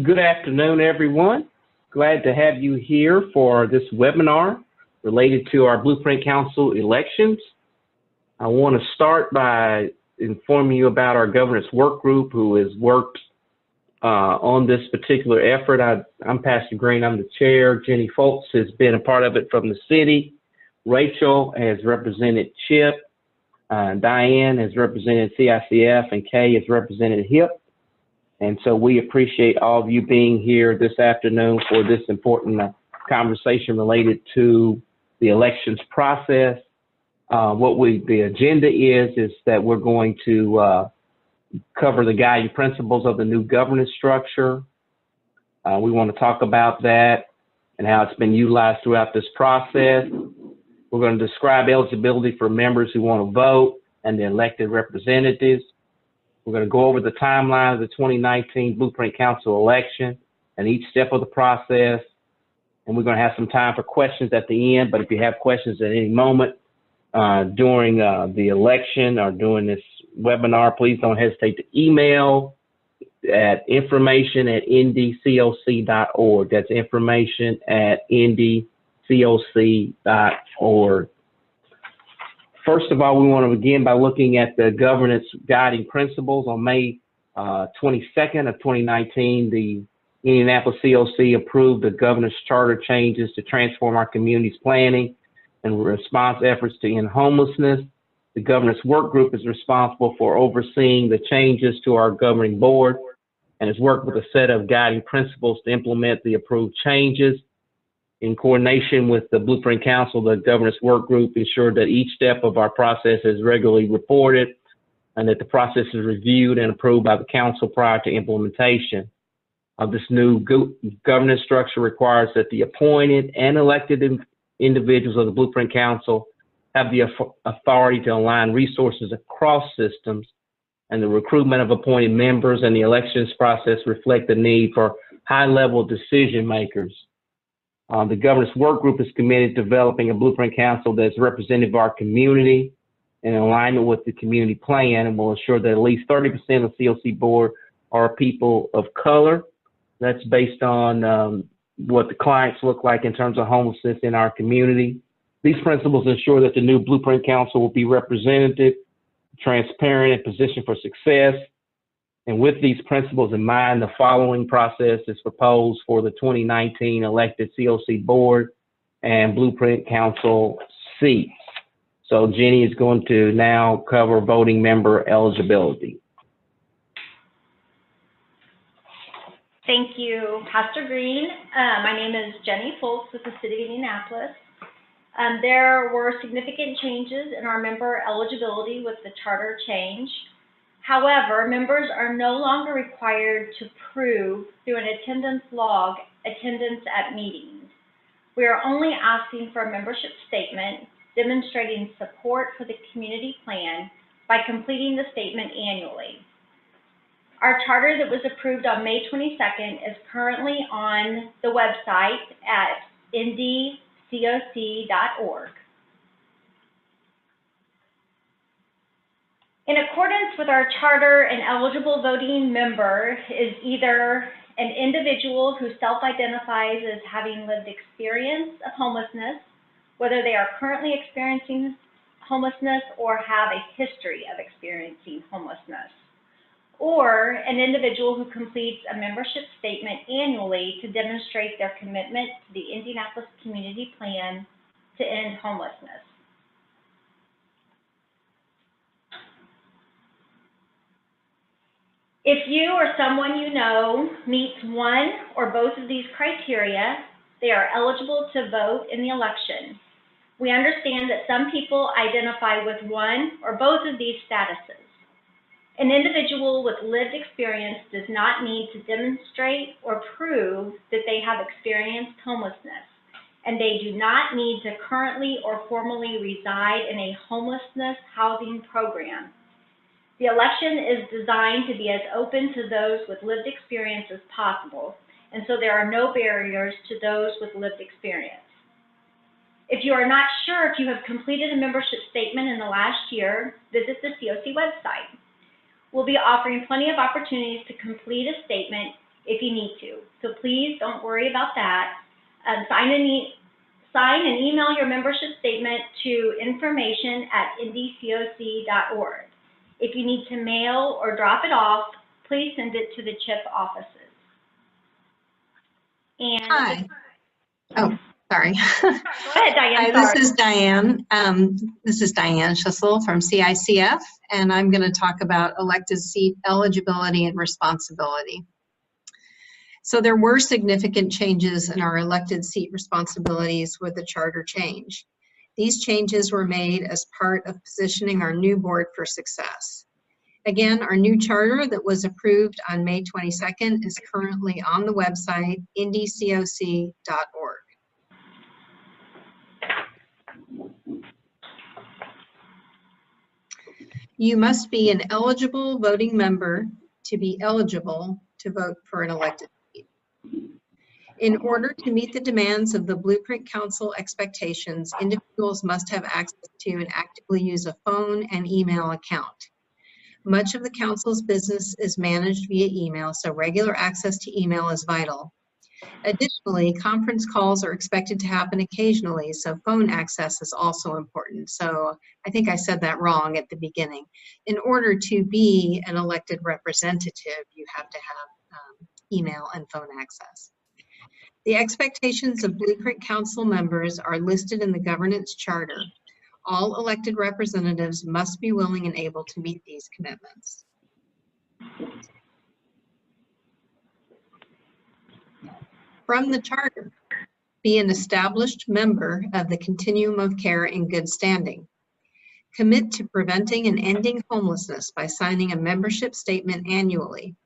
Good afternoon, everyone. Glad to have you here for this webinar related to our Blueprint Council elections. I want to start by informing you about our governance work group who has worked on this particular effort. I'm Pastor Green, I'm the chair. Jenny Foltz has been a part of it from the city. Rachel has represented CHIP. Diane has represented CICF, and Kay has represented HIP. And so we appreciate all of you being here this afternoon for this important conversation related to the elections process. The agenda is that we're going to cover the guiding principles of the new governance structure. We want to talk about that and how it's been utilized throughout this process. We're going to describe eligibility for members who want to vote and the elected representatives. We're going to go over the timeline of the 2019 Blueprint Council election and each step of the process. And we're going to have some time for questions at the end. But if you have questions at any moment during the election or during this webinar, please don't hesitate to email at information@ndcoc.org. That's information@ndcoc.org. First of all, we want to begin by looking at the governance guiding principles. On May 22nd of 2019, the Indianapolis COC approved the governor's charter changes to transform our community's planning and response efforts to end homelessness. The governance work group is responsible for overseeing the changes to our governing board and has worked with a set of guiding principles to implement the approved changes. In coordination with the Blueprint Council, the governance work group ensured that each step of our process is regularly reported and that the process is reviewed and approved by the council prior to implementation. This new governance structure requires that the appointed and elected individuals of the Blueprint Council have the authority to align resources across systems, and the recruitment of appointed members and the elections process reflect the need for high-level decision makers. The governance work group is committed to developing a Blueprint Council that's representative of our community in alignment with the community plan, and will ensure that at least 30% of the COC board are people of color. That's based on what the clients look like in terms of homelessness in our community. These principles ensure that the new Blueprint Council will be representative, transparent, and positioned for success. And with these principles in mind, the following process is proposed for the 2019 elected COC board and Blueprint Council seats. So Jenny is going to now cover voting member eligibility. Thank you, Pastor Green. My name is Jenny Foltz with the City of Indianapolis. There were significant changes in our member eligibility with the charter change. However, members are no longer required to prove through an attendance log attendance at meetings. We are only asking for a membership statement demonstrating support for the community plan by completing the statement annually. Our charter that was approved on May 22nd is currently on the website at ndcoc.org. In accordance with our charter, an eligible voting member is either an individual who self-identifies as having lived experience of homelessness, whether they are currently experiencing homelessness or have a history of experiencing homelessness, or an individual who completes a membership statement annually to demonstrate their commitment to the Indianapolis Community Plan to end homelessness. If you or someone you know meets one or both of these criteria, they are eligible to vote in the election. We understand that some people identify with one or both of these statuses. An individual with lived experience does not need to demonstrate or prove that they have experienced homelessness, and they do not need to currently or formally reside in a homelessness housing program. The election is designed to be as open to those with lived experience as possible, and so there are no barriers to those with lived experience. If you are not sure if you have completed a membership statement in the last year, visit the COC website. We'll be offering plenty of opportunities to complete a statement if you need to. So please don't worry about that. Sign and email your membership statement to information@ndcoc.org. If you need to mail or drop it off, please send it to the CHIP offices. And Hi. Oh, sorry. go ahead, Diane. Hi, this is Diane. This is Diane Schissel from CICF, and I'm going to talk about elected seat eligibility and responsibility. So there were significant changes in our elected seat responsibilities with the charter change. These changes were made as part of positioning our new board for success. Again, our new charter that was approved on May 22nd is currently on the website ndcoc.org. You must be an eligible voting member to be eligible to vote for an elected seat. In order to meet the demands of the Blueprint Council expectations, individuals must have access to and actively use a phone and email account. Much of the council's business is managed via email, so regular access to email is vital. Additionally, conference calls are expected to happen occasionally, so phone access is also important. So I think I said that wrong at the beginning. In order to be an elected representative, you have to have email and phone access. The expectations of Blueprint Council members are listed in the governance charter. All elected representatives must be willing and able to meet these commitments. From the charter, be an established member of the continuum of care in good standing. Commit to preventing and ending homelessness by signing a membership statement annually.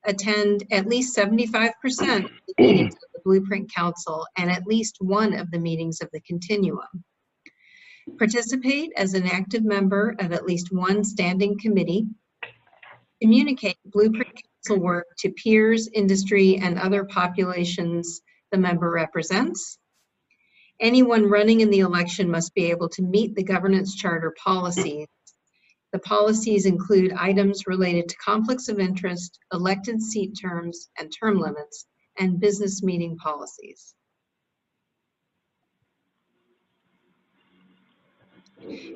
Attend at least 75% of the meetings of the Blueprint Council and at least one of the meetings of the continuum. Participate as an active member of at least one standing committee. Communicate Blueprint Council work to peers, industry, and other populations the member represents. Anyone running in the election must be able to meet the governance charter policies. The policies include items related to conflicts of interest, elected seat terms and term limits, and business meeting policies.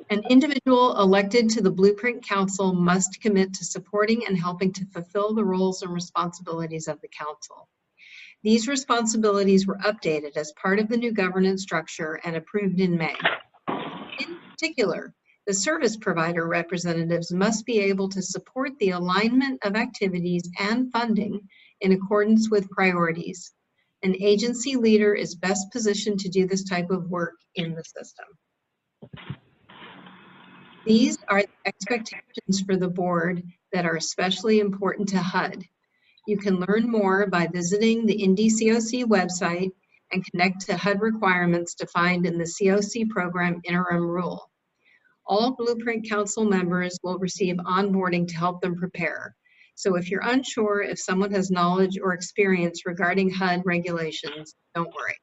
An individual elected to the Blueprint Council must commit to supporting and helping to fulfill the roles and responsibilities of the council. These responsibilities were updated as part of the new governance structure and approved in May. In particular, the service provider representatives must be able to support the alignment of activities and funding in accordance with priorities. An agency leader is best positioned to do this type of work in the system. These are the expectations for the board that are especially important to HUD. You can learn more by visiting the NDCOC website and connect to HUD requirements defined in the COC program interim rule. All Blueprint Council members will receive onboarding to help them prepare. So if you're unsure if someone has knowledge or experience regarding HUD regulations, don't worry.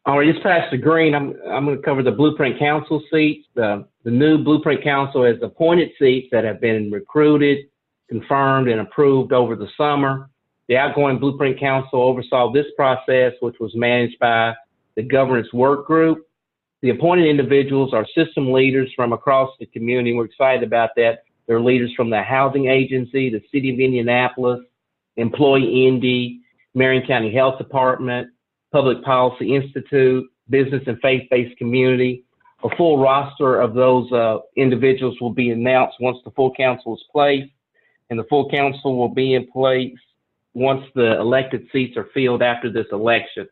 All right, this Pastor Green. I'm going to cover the Blueprint Council seats. The new Blueprint Council has appointed seats that have been recruited, confirmed, and approved over the summer. The outgoing Blueprint Council oversaw this process, which was managed by the governance work group. The appointed individuals are system leaders from across the community. We're excited about that. They're leaders from the Housing Agency, the City of Indianapolis, Employee Indy, Marion County Health Department, Public Policy Institute, Business and Faith-Based Community. A full roster of those individuals will be announced once the full council is placed, and the full council will be in place once the elected seats are filled after this election.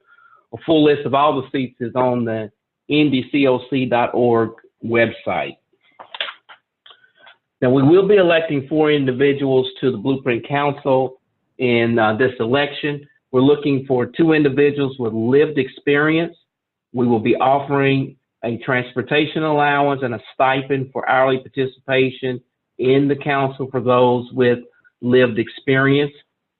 A full list of all the seats is on the ndcoc.org website. Now, we will be electing 4 individuals to the Blueprint Council in this election. We're looking for 2 individuals with lived experience. We will be offering a transportation allowance and a stipend for hourly participation in the council for those with lived experience.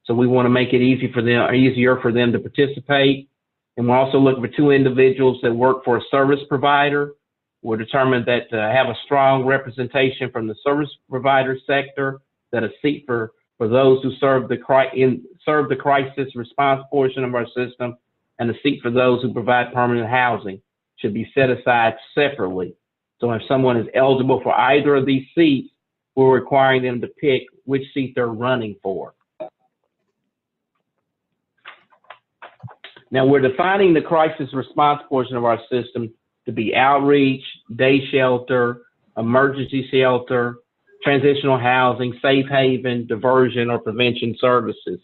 So we want to make it easier for them to participate. And we're also looking for 2 individuals that work for a service provider. We're determined that to have a strong representation from the service provider sector, that a seat for those who serve the crisis response portion of our system and a seat for those who provide permanent housing should be set aside separately. So if someone is eligible for either of these seats, we're requiring them to pick which seat they're running for. Now, we're defining the crisis response portion of our system to be outreach, day shelter, emergency shelter, transitional housing, safe haven, diversion, or prevention services.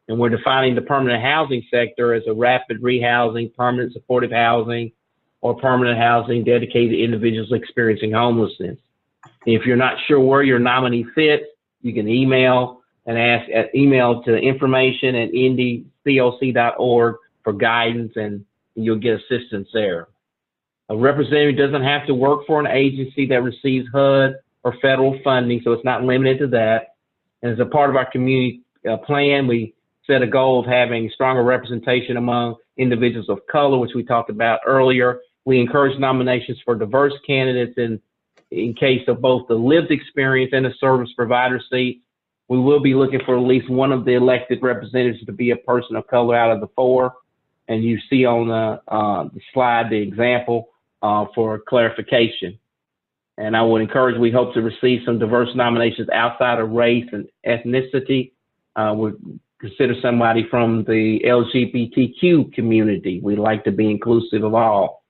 And we're defining the permanent housing sector as a rapid rehousing, permanent supportive housing, or permanent housing dedicated to individuals experiencing homelessness. If you're not sure where your nominee fits, you can email and email to information@ndcoc.org for guidance, and you'll get assistance there. A representative doesn't have to work for an agency that receives HUD or federal funding, so it's not limited to that. And as a part of our community plan, we set a goal of having stronger representation among individuals of color, which we talked about earlier. We encourage nominations for diverse candidates in case of both the lived experience and the service provider seat. We will be looking for at least one of the elected representatives to be a person of color out of the 4. And you see on the slide the example for clarification. And I would encourage, we hope to receive some diverse nominations outside of race and ethnicity. We'd consider somebody from the LGBTQ community. We'd like to be inclusive of all.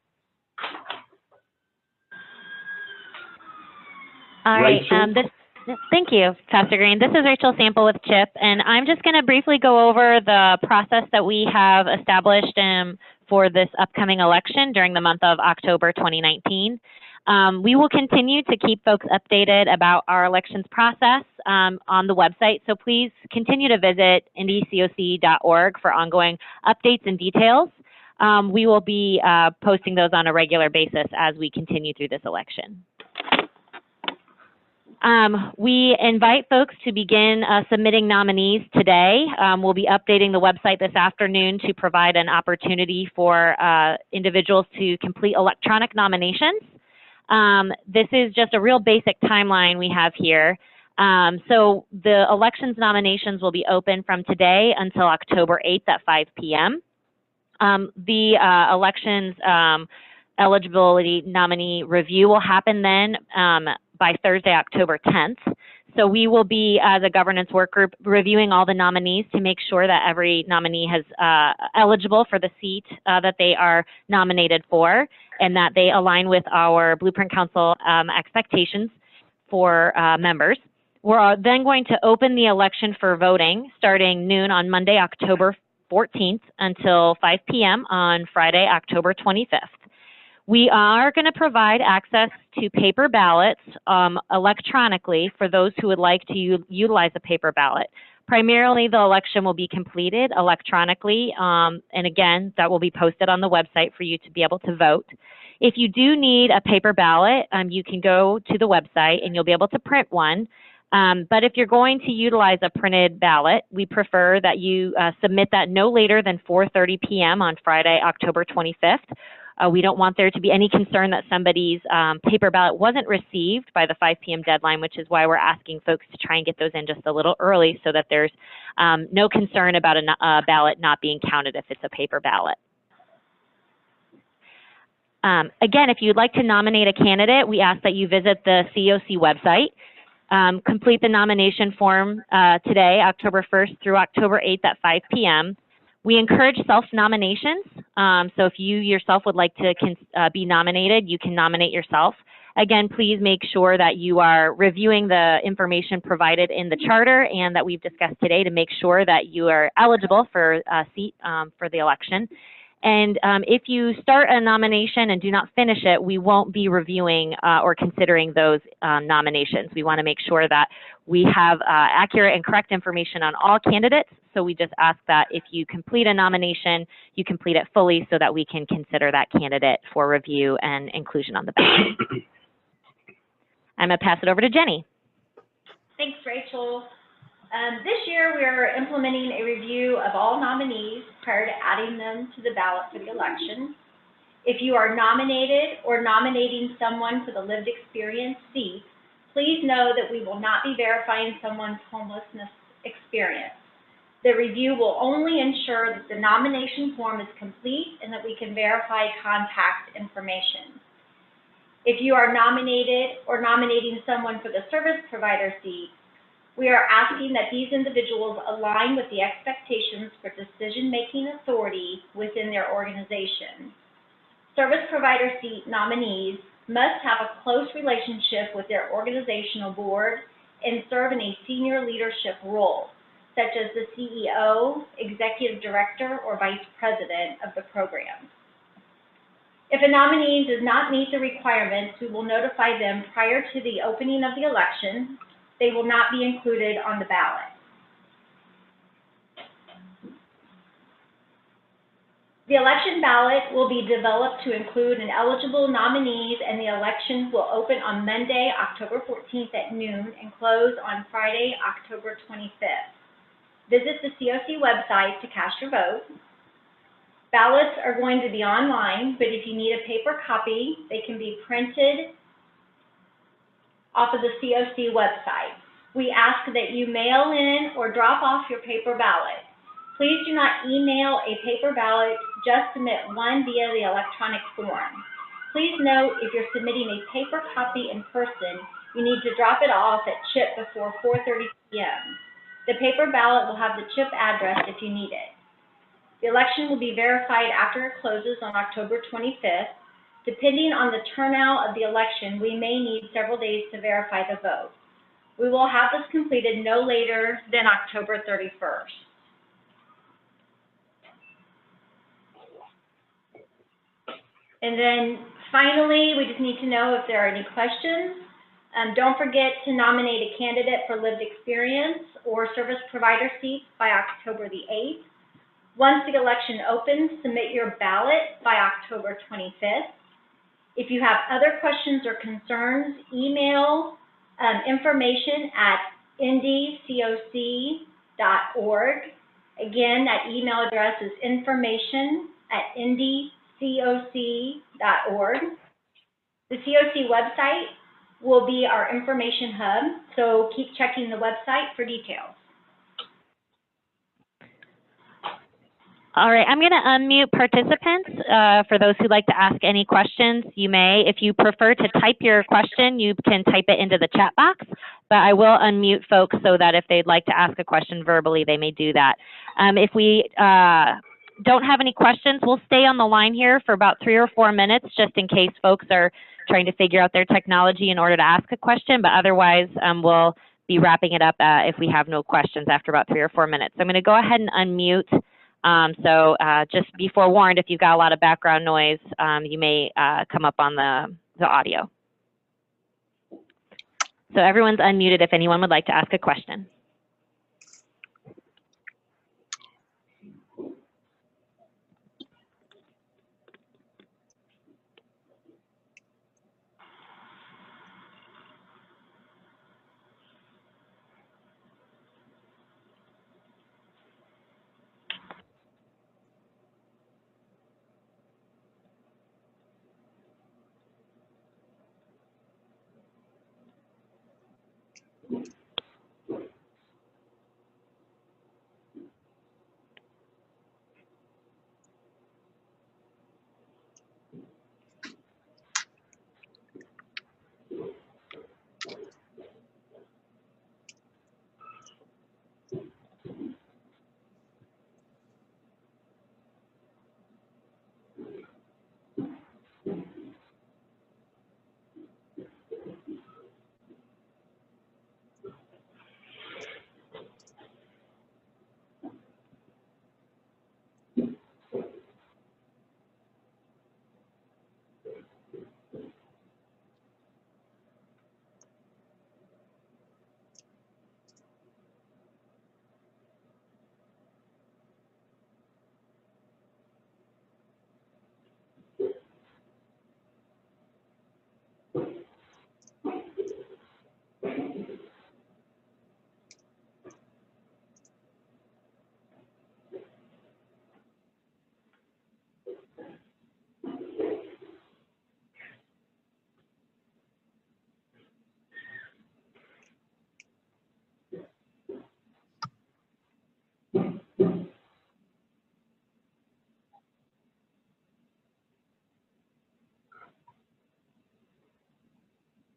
All right. Thank you, Pastor Green. This is Rachel Sample with CHIP, and I'm just going to briefly go over the process that we have established for this upcoming election during the month of October 2019. We will continue to keep folks updated about our elections process on the website, so please continue to visit ndcoc.org for ongoing updates and details. We will be posting those on a regular basis as we continue through this election. We invite folks to begin submitting nominees today. We'll be updating the website this afternoon to provide an opportunity for individuals to complete electronic nominations. This is just a real basic timeline we have here. So the elections nominations will be open from today until October 8th at 5 p.m. The elections eligibility nominee review will happen then by Thursday, October 10th. So we will be, as a governance work group, reviewing all the nominees to make sure that every nominee is eligible for the seat that they are nominated for, and that they align with our Blueprint Council expectations for members. We're then going to open the election for voting starting noon on Monday, October 14th until 5 p.m. on Friday, October 25th. We are going to provide access to paper ballots electronically for those who would like to utilize a paper ballot. Primarily, the election will be completed electronically, and again, that will be posted on the website for you to be able to vote. If you do need a paper ballot, you can go to the website and you'll be able to print one. But if you're going to utilize a printed ballot, we prefer that you submit that no later than 4:30 p.m. on Friday, October 25th. We don't want there to be any concern that somebody's paper ballot wasn't received by the 5 p.m. deadline, which is why we're asking folks to try and get those in just a little early so that there's no concern about a ballot not being counted if it's a paper ballot. Again, if you'd like to nominate a candidate, we ask that you visit the COC website. Complete the nomination form today, October 1st through October 8th at 5 p.m. We encourage self-nominations, so if you yourself would like to be nominated, you can nominate yourself. Again, please make sure that you are reviewing the information provided in the charter and that we've discussed today to make sure that you are eligible for a seat for the election. And if you start a nomination and do not finish it, we won't be reviewing or considering those nominations. We want to make sure that we have accurate and correct information on all candidates. So we just ask that if you complete a nomination, you complete it fully so that we can consider that candidate for review and inclusion on the ballot. I'm going to pass it over to Jenny. Thanks, Rachel. This year, we are implementing a review of all nominees prior to adding them to the ballot for the election. If you are nominated or nominating someone for the lived experience seat, Please know that we will not be verifying someone's homelessness experience. The review will only ensure that the nomination form is complete and that we can verify contact information. If you are nominated or nominating someone for the service provider seat, we are asking that these individuals align with the expectations for decision-making authority within their organization. Service provider seat nominees must have a close relationship with their organizational board and serve in a senior leadership role, such as the CEO, executive director, or vice president of the program. If a nominee does not meet the requirements, we will notify them prior to the opening of the election. They will not be included on the ballot. The election ballot will be developed to include an eligible nominees, and the election will open on Monday, October 14th at noon and close on Friday, October 25th. Visit the COC website to cast your vote. Ballots are going to be online, but if you need a paper copy, they can be printed off of the COC website. We ask that you mail in or drop off your paper ballot. Please do not email a paper ballot, just submit one via the electronic form. Please note, if you're submitting a paper copy in person, you need to drop it off at CHIP before 4:30 p.m. The paper ballot will have the CHIP address if you need it. The election will be verified after it closes on October 25th. Depending on the turnout of the election, we may need several days to verify the vote. We will have this completed no later than October 31st. And then finally, we just need to know if there are any questions. Don't forget to nominate a candidate for lived experience or service provider seats by October the 8th. Once the election opens, submit your ballot by October 25th. If you have other questions or concerns, email information at indycoc.org. Again, that email address is information@indycoc.org. The COC website will be our information hub, so keep checking the website for details. All right, I'm going to unmute participants. For those who'd like to ask any questions, you may. If you prefer to type your question, you can type it into the chat box, but I will unmute folks so that if they'd like to ask a question verbally, they may do that. If we don't have any questions, we'll stay on the line here for about 3 or 4 minutes, just in case folks are trying to figure out their technology in order to ask a question, but otherwise we'll be wrapping it up if we have no questions after about 3 or 4 minutes. So I'm going to go ahead and unmute. Just be forewarned, if you've got a lot of background noise, you may come up on the audio. So everyone's unmuted if anyone would like to ask a question.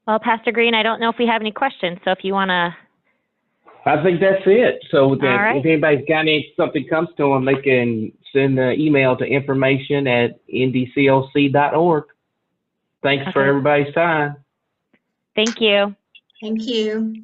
Well, Pastor Green, I don't know if we have any questions, so if you want to. I think that's it. So that All right. if anybody's got something comes to them, they can send an email to information@ndcoc.org. Thanks for Okay. everybody's time. Thank you. Thank you.